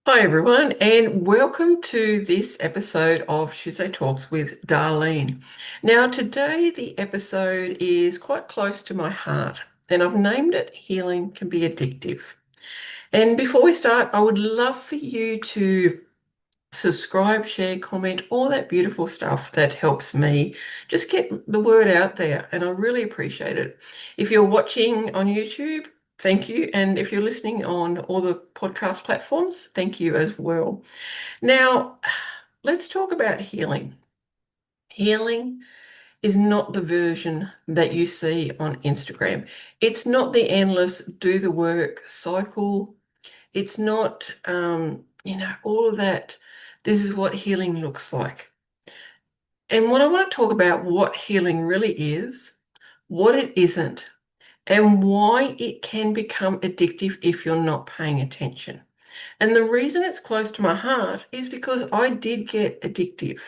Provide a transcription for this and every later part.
Hi, everyone, and welcome to this episode of Tuesday Talks with Darleen. Now, today the episode is quite close to my heart, and I've named it Healing Can Be Addictive. And before we start, I would love for you to subscribe, share, comment, all that beautiful stuff that helps me just get the word out there, and I really appreciate it. If you're watching on YouTube, thank you. And if you're listening on all the podcast platforms, thank you as well. Now, let's talk about healing. Healing is not the version that you see on Instagram. It's not the endless do the work cycle. It's not, all of that. This is what healing looks like. And what I want to talk about what healing really is, what it isn't, and why it can become addictive if you're not paying attention. And the reason it's close to my heart is because I did get addictive.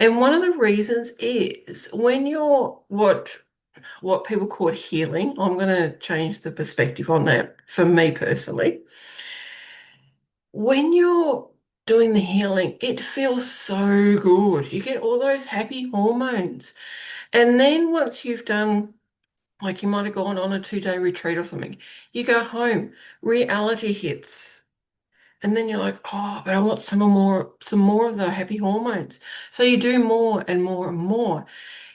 And one of the reasons is when you're what people call healing, I'm going to change the perspective on that for me personally. When you're doing the healing, it feels so good. You get all those happy hormones. And then once you've done, like you might have gone on a 2-day retreat or something, you go home, reality hits. And then you're like, oh, but I want some more of the happy hormones. So you do more and more and more,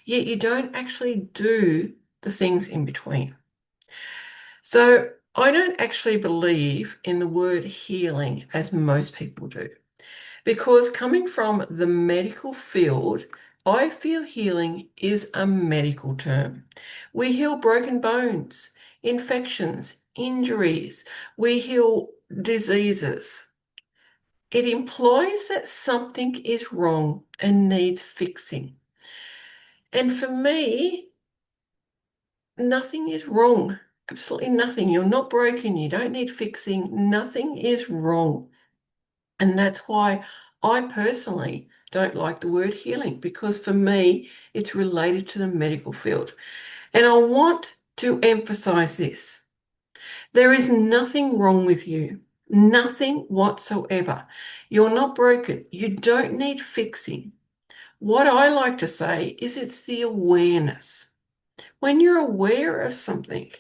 yet you don't actually do the things in between. So I don't actually believe in the word healing as most people do, because coming from the medical field, I feel healing is a medical term. We heal broken bones, infections, injuries, we heal diseases. It implies that something is wrong and needs fixing. And for me, nothing is wrong. Absolutely nothing. You're not broken. You don't need fixing. Nothing is wrong. And that's why I personally don't like the word healing, because for me, it's related to the medical field. And I want to emphasize this. There is nothing wrong with you. Nothing whatsoever. You're not broken. You don't need fixing. What I like to say is it's the awareness. When you're aware of something,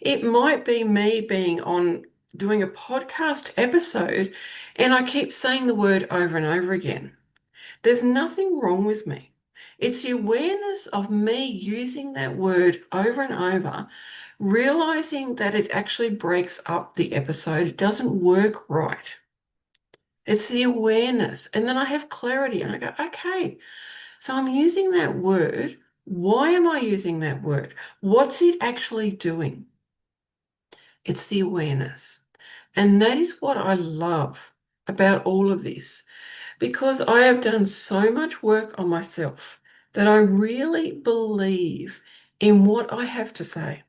it might be me being on doing a podcast episode and I keep saying the word over and over again. There's nothing wrong with me. It's the awareness of me using that word over and over, realizing that it actually breaks up the episode. It doesn't work right. It's the awareness. And then I have clarity and I go, okay, so I'm using that word. Why am I using that word? What's it actually doing? It's the awareness. And that is what I love about all of this, because I have done so much work on myself that I really believe in what I have to say.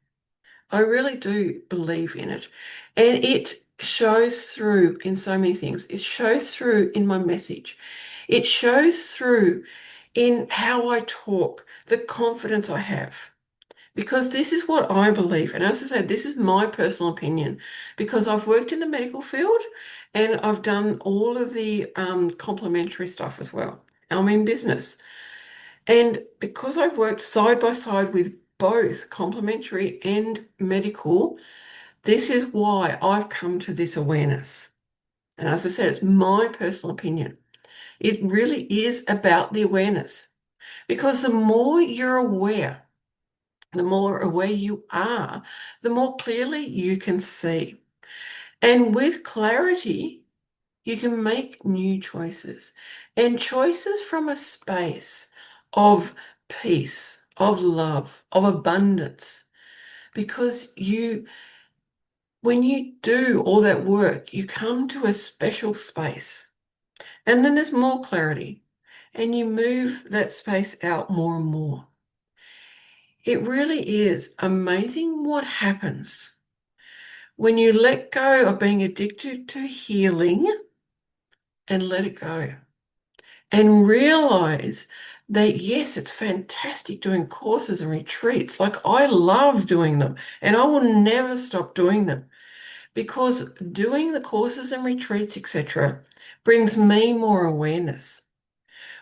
I really do believe in it. And it shows through in so many things. It shows through in my message. It shows through in how I talk, the confidence I have. Because this is what I believe. And as I said, this is my personal opinion, because I've worked in the medical field and I've done all of the complementary stuff as well. I'm in business. And because I've worked side by side with both complementary and medical, this is why I've come to this awareness. And as I said, it's my personal opinion. It really is about the awareness, because the more you're aware, the more aware you are, the more clearly you can see. And with clarity, you can make new choices, and choices from a space of peace, of love, of abundance. Because when you do all that work, you come to a special space, and then there's more clarity, and you move that space out more and more. It really is amazing what happens when you let go of being addicted to healing and let it go and realize that, yes, it's fantastic doing courses and retreats. Like, I love doing them and I will never stop doing them. because doing the courses and retreats, etc., brings me more awareness,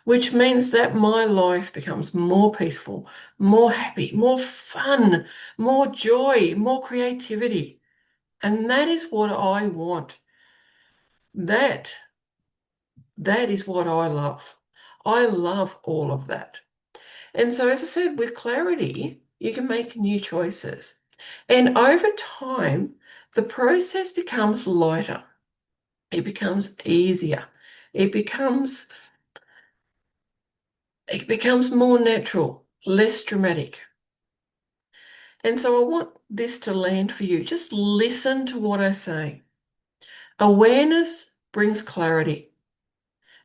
which means that my life becomes more peaceful, more happy, more fun, more joy, more creativity. And that is what I want. That, that is what I love. I love all of that. And so, as I said, with clarity, you can make new choices. And over time, the process becomes lighter. It becomes easier. It becomes it becomes more natural, less dramatic. And so I want this to land for you. Just listen to what I say. Awareness brings clarity,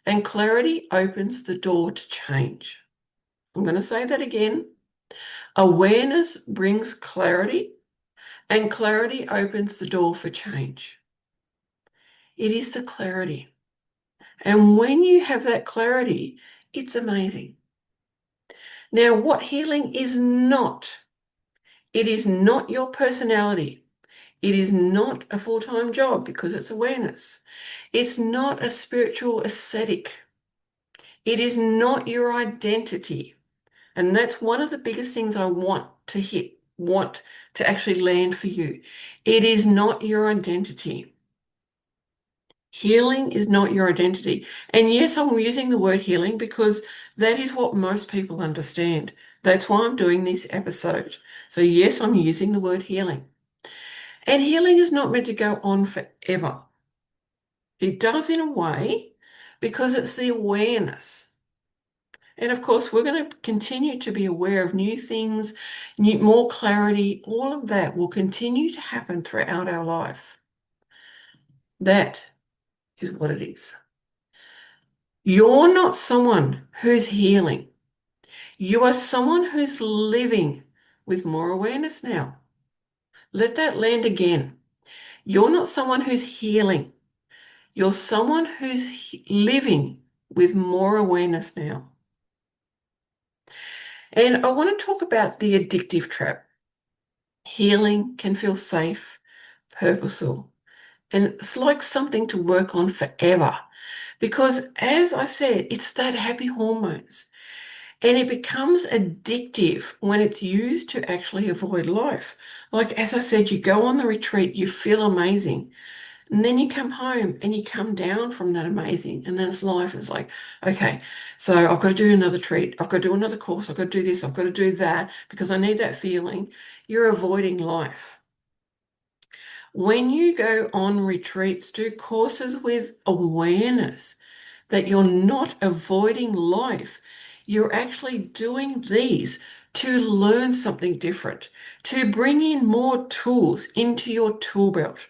and clarity opens the door to change. I'm going to say that again. Awareness brings clarity, and clarity opens the door for change. It is the clarity. And when you have that clarity, it's amazing. Now, what healing is not, it is not your personality. It is not a full-time job because it's awareness. It's not a spiritual aesthetic. It is not your identity. And that's one of the biggest things I want to actually land for you. It is not your identity. Healing is not your identity. And yes, I'm using the word healing because that is what most people understand. That's why I'm doing this episode. So yes, I'm using the word healing. And healing is not meant to go on forever. It does in a way because it's the awareness. And of course, we're going to continue to be aware of new things, more clarity. All of that will continue to happen throughout our life. That is what it is. You're not someone who's healing. You are someone who's living with more awareness now. Let that land again. You're not someone who's healing. You're someone who's living with more awareness now. And I want to talk about the addictive trap. Healing can feel safe, purposeful, and it's like something to work on forever. Because as I said, it's that happy hormones. And it becomes addictive when it's used to actually avoid life. Like, as I said, you go on the retreat, you feel amazing. And then you come home and you come down from that amazing. And then it's life. It's like, okay, so I've got to do another treat. I've got to do another course. I've got to do this. I've got to do that because I need that feeling. You're avoiding life. When you go on retreats, do courses with awareness that you're not avoiding life. You're actually doing these to learn something different, to bring in more tools into your tool belt.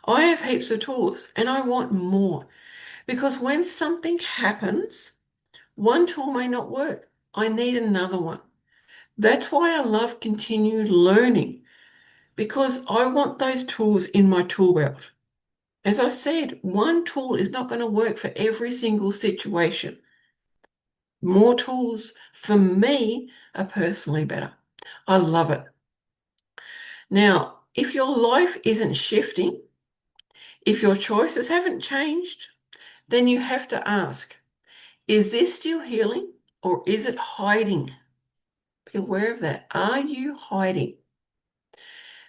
I have heaps of tools and I want more because when something happens, one tool may not work. I need another one. That's why I love continued learning because I want those tools in my tool belt. As I said, one tool is not going to work for every single situation. More tools for me are personally better. I love it. Now, if your life isn't shifting, if your choices haven't changed, then you have to ask, is this still healing or is it hiding? Be aware of that. Are you hiding?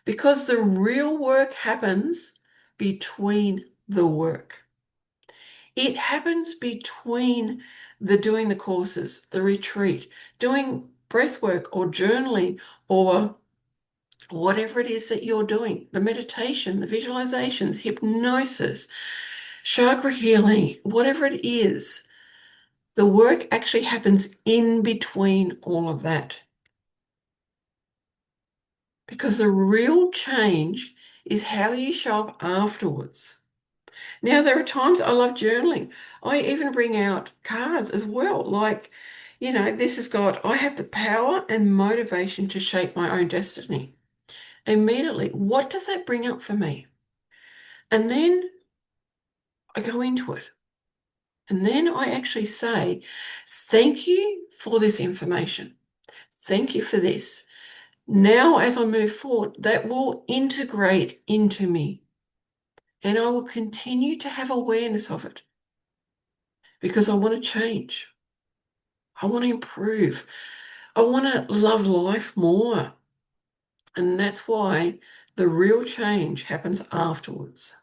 Because the real work happens between the work. It happens between doing the courses, the retreat, doing breath work or journaling or whatever it is that you're doing, the meditation, the visualizations, hypnosis, chakra healing, whatever it is, the work actually happens in between all of that. Because the real change is how you show up afterwards. Now, there are times I love journaling. I even bring out cards as well. Like, this has got, I have the power and motivation to shape my own destiny. Immediately, what does that bring up for me? And then I go into it. And then I actually say, thank you for this information. Thank you for this. Now, as I move forward, that will integrate into me. and I will continue to have awareness of it because I want to change. I want to improve. I want to love life more. And that's why the real change happens afterwards.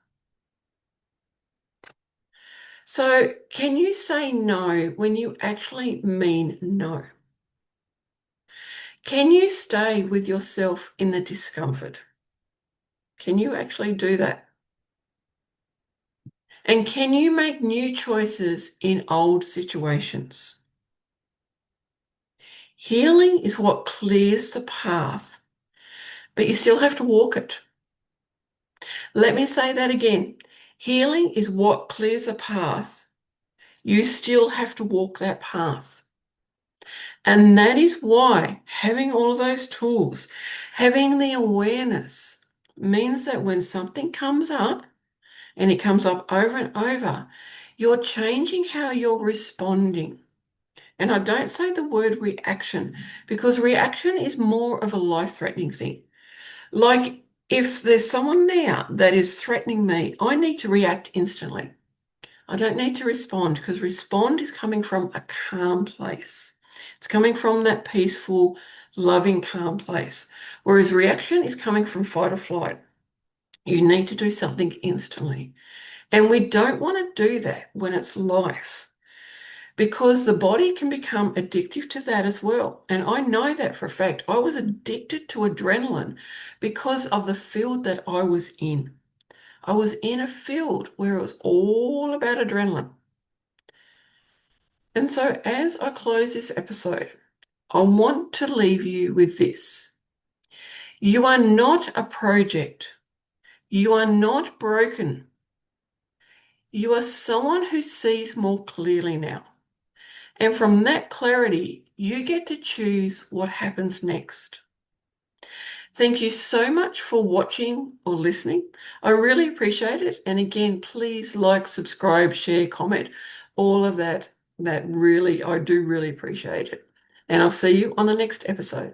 So, can you say no when you actually mean no? Can you stay with yourself in the discomfort? Can you actually do that? And can you make new choices in old situations? Healing is what clears the path, but you still have to walk it. Let me say that again. Healing is what clears the path. You still have to walk that path. And that is why having all of those tools, having the awareness, means that when something comes up, and it comes up over and over, you're changing how you're responding. And I don't say the word reaction because reaction is more of a life-threatening thing. Like if there's someone there that is threatening me, I need to react instantly. I don't need to respond because respond is coming from a calm place. It's coming from that peaceful, loving, calm place. Whereas reaction is coming from fight or flight. You need to do something instantly. And we don't want to do that when it's life because the body can become addictive to that as well. And I know that for a fact. I was addicted to adrenaline because of the field that I was in. I was in a field where it was all about adrenaline. And so as I close this episode, I want to leave you with this. You are not a project. You are not broken. You are someone who sees more clearly now. And from that clarity, you get to choose what happens next. Thank you so much for watching or listening. I really appreciate it. And again, please like, subscribe, share, comment, all of that. I do really appreciate it. And I'll see you on the next episode.